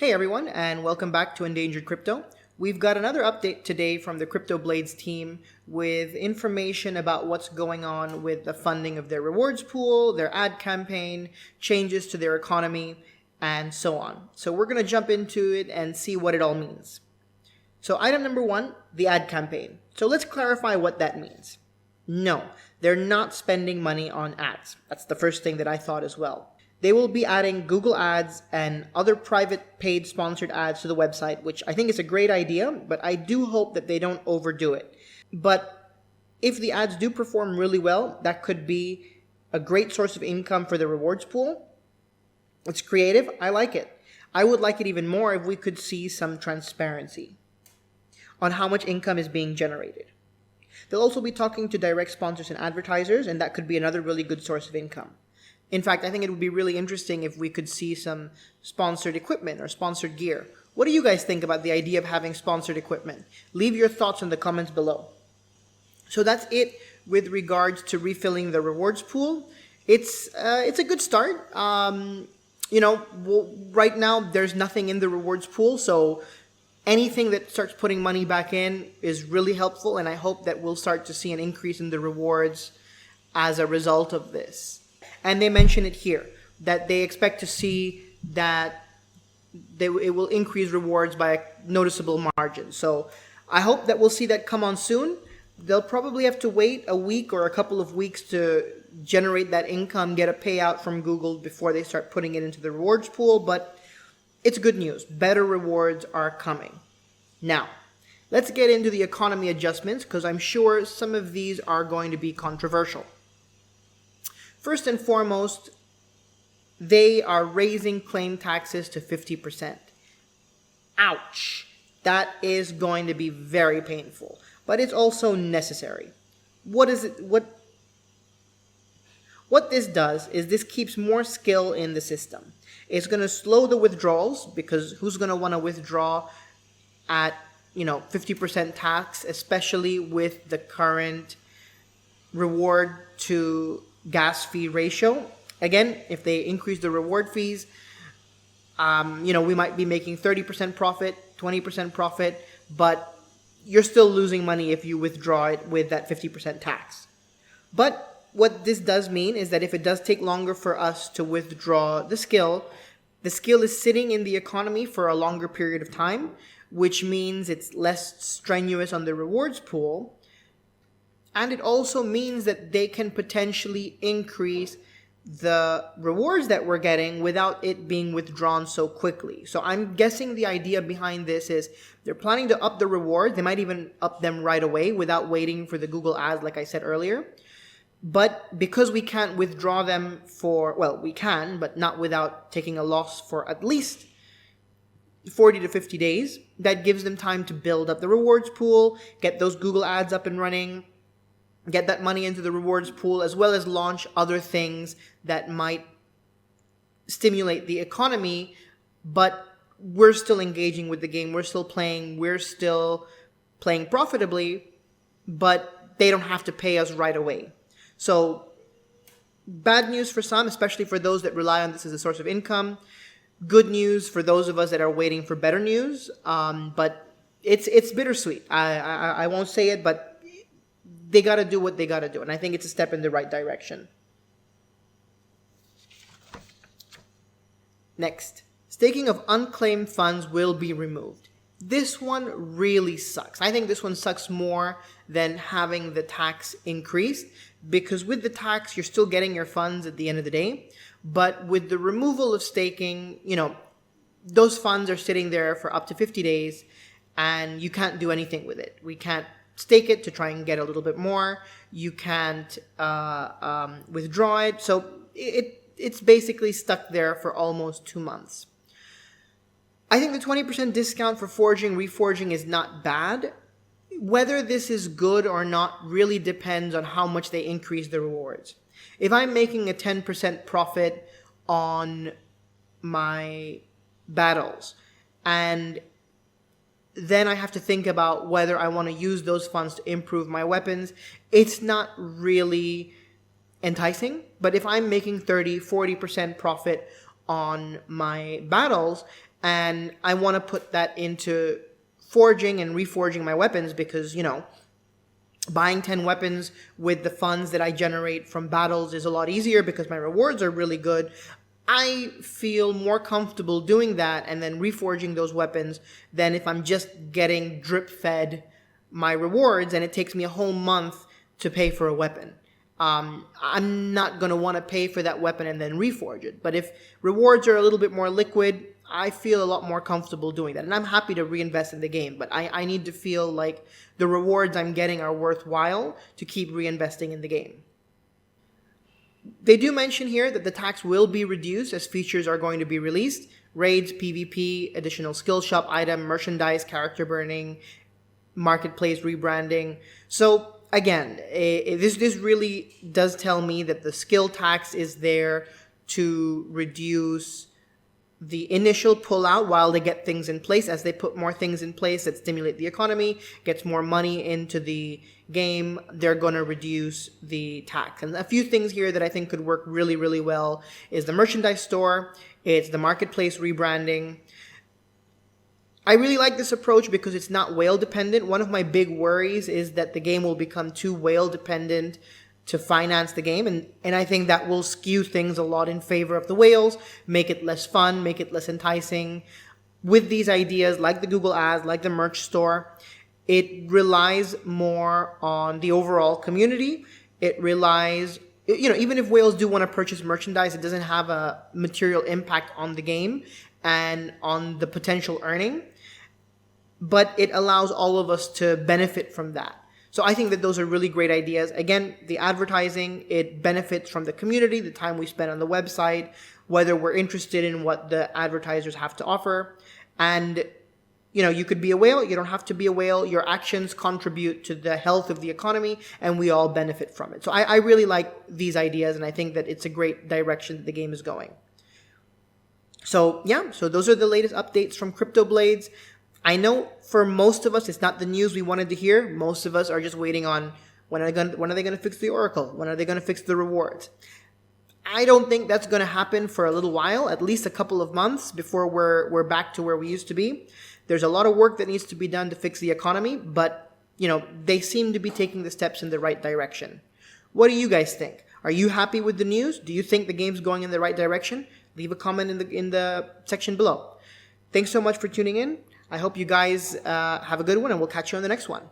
Hey everyone, and welcome back to Endangered Crypto. We've got another update today from the Cryptoblades team with information about what's going on with the funding of their rewards pool, their ad campaign, changes to their economy, and so on. So we're going to jump into it and see what it all means. So item number one, the ad campaign. So let's clarify what that means. No, they're not spending money on ads. That's the first thing that I thought as well. They will be adding Google Ads and other private paid sponsored ads to the website, which I think is a great idea, but I do hope that they don't overdo it. But if the ads do perform really well, that could be a great source of income for the rewards pool. It's creative. I like it. I would like it even more if we could see some transparency on how much income is being generated. They'll also be talking to direct sponsors and advertisers, and that could be another really good source of income. In fact, I think it would be really interesting if we could see some sponsored equipment or sponsored gear. What do you guys think about the idea of having sponsored equipment? Leave your thoughts in the comments below. So that's it with regards to refilling the rewards pool. It's a good start. Right now there's nothing in the rewards pool, so anything that starts putting money back in is really helpful, and I hope that we'll start to see an increase in the rewards as a result of this. And they mention it here, that they expect to see that it will increase rewards by a noticeable margin. So I hope that we'll see that come on soon. They'll probably have to wait a week or a couple of weeks to generate that income, get a payout from Google before they start putting it into the rewards pool. But it's good news. Better rewards are coming. Now, let's get into the economy adjustments, because I'm sure some of these are going to be controversial. First and foremost, they are raising claim taxes to 50%. Ouch! That is going to be very painful, but it's also necessary. What this does is this keeps more skill in the system. It's going to slow the withdrawals, because who's going to want to withdraw at 50% tax, especially with the current reward to gas fee ratio. Again, if they increase the reward fees, we might be making 30% profit, 20% profit, but you're still losing money if you withdraw it with that 50% tax. But what this does mean is that if it does take longer for us to withdraw the skill is sitting in the economy for a longer period of time, which means it's less strenuous on the rewards pool. And it also means that they can potentially increase the rewards that we're getting without it being withdrawn so quickly. So I'm guessing the idea behind this is they're planning to up the rewards. They might even up them right away without waiting for the Google ads, like I said earlier. But because we can't withdraw them we can, but not without taking a loss for at least 40 to 50 days, that gives them time to build up the rewards pool, get those Google ads up and running, get that money into the rewards pool, as well as launch other things that might stimulate the economy, but we're still engaging with the game, we're still playing profitably, but they don't have to pay us right away. So bad news for some, especially for those that rely on this as a source of income. Good news for those of us that are waiting for better news, but it's bittersweet. I won't say it, but they got to do what they got to do. And I think it's a step in the right direction. Next, staking of unclaimed funds will be removed. This one really sucks. I think this one sucks more than having the tax increased, because with the tax, you're still getting your funds at the end of the day. But with the removal of staking, those funds are sitting there for up to 50 days and you can't do anything with it. We can't stake it to try and get a little bit more. You can't withdraw it. So it's basically stuck there for almost 2 months. I think the 20% discount for forging, reforging is not bad. Whether this is good or not really depends on how much they increase the rewards. If I'm making a 10% profit on my battles, and then I have to think about whether I want to use those funds to improve my weapons, it's not really enticing. But if I'm making 30, 40% profit on my battles, and I want to put that into forging and reforging my weapons because, buying 10 weapons with the funds that I generate from battles is a lot easier because my rewards are really good. I feel more comfortable doing that and then reforging those weapons than if I'm just getting drip fed my rewards and it takes me a whole month to pay for a weapon. I'm not going to want to pay for that weapon and then reforge it. But if rewards are a little bit more liquid, I feel a lot more comfortable doing that. And I'm happy to reinvest in the game, but I need to feel like the rewards I'm getting are worthwhile to keep reinvesting in the game. They do mention here that the tax will be reduced as features are going to be released. Raids, PvP, additional skill shop item, merchandise, character burning, marketplace rebranding. So again, this really does tell me that the skill tax is there to reduce the initial pullout while they get things in place. As they put more things in place that stimulate the economy, gets more money into the game, they're going to reduce the tax. And a few things here that I think could work really, really well is the merchandise store, it's the marketplace rebranding. I really like this approach because it's not whale dependent. One of my big worries is that the game will become too whale dependent to finance the game, and I think that will skew things a lot in favor of the whales, make it less fun, make it less enticing. With these ideas, like the Google Ads, like the merch store, it relies more on the overall community. It relies, even if whales do want to purchase merchandise, it doesn't have a material impact on the game and on the potential earning, but it allows all of us to benefit from that. So I think that those are really great ideas. Again, the advertising, it benefits from the community, the time we spend on the website, whether we're interested in what the advertisers have to offer. And, you could be a whale, you don't have to be a whale. Your actions contribute to the health of the economy, and we all benefit from it. So I really like these ideas, and I think that it's a great direction that the game is going. So those are the latest updates from Cryptoblades. I know for most of us, it's not the news we wanted to hear. Most of us are just waiting on when are they going to fix the Oracle? When are they going to fix the rewards? I don't think that's going to happen for a little while, at least a couple of months before we're back to where we used to be. There's a lot of work that needs to be done to fix the economy, but they seem to be taking the steps in the right direction. What do you guys think? Are you happy with the news? Do you think the game's going in the right direction? Leave a comment in the section below. Thanks so much for tuning in. I hope you guys have a good one, and we'll catch you on the next one.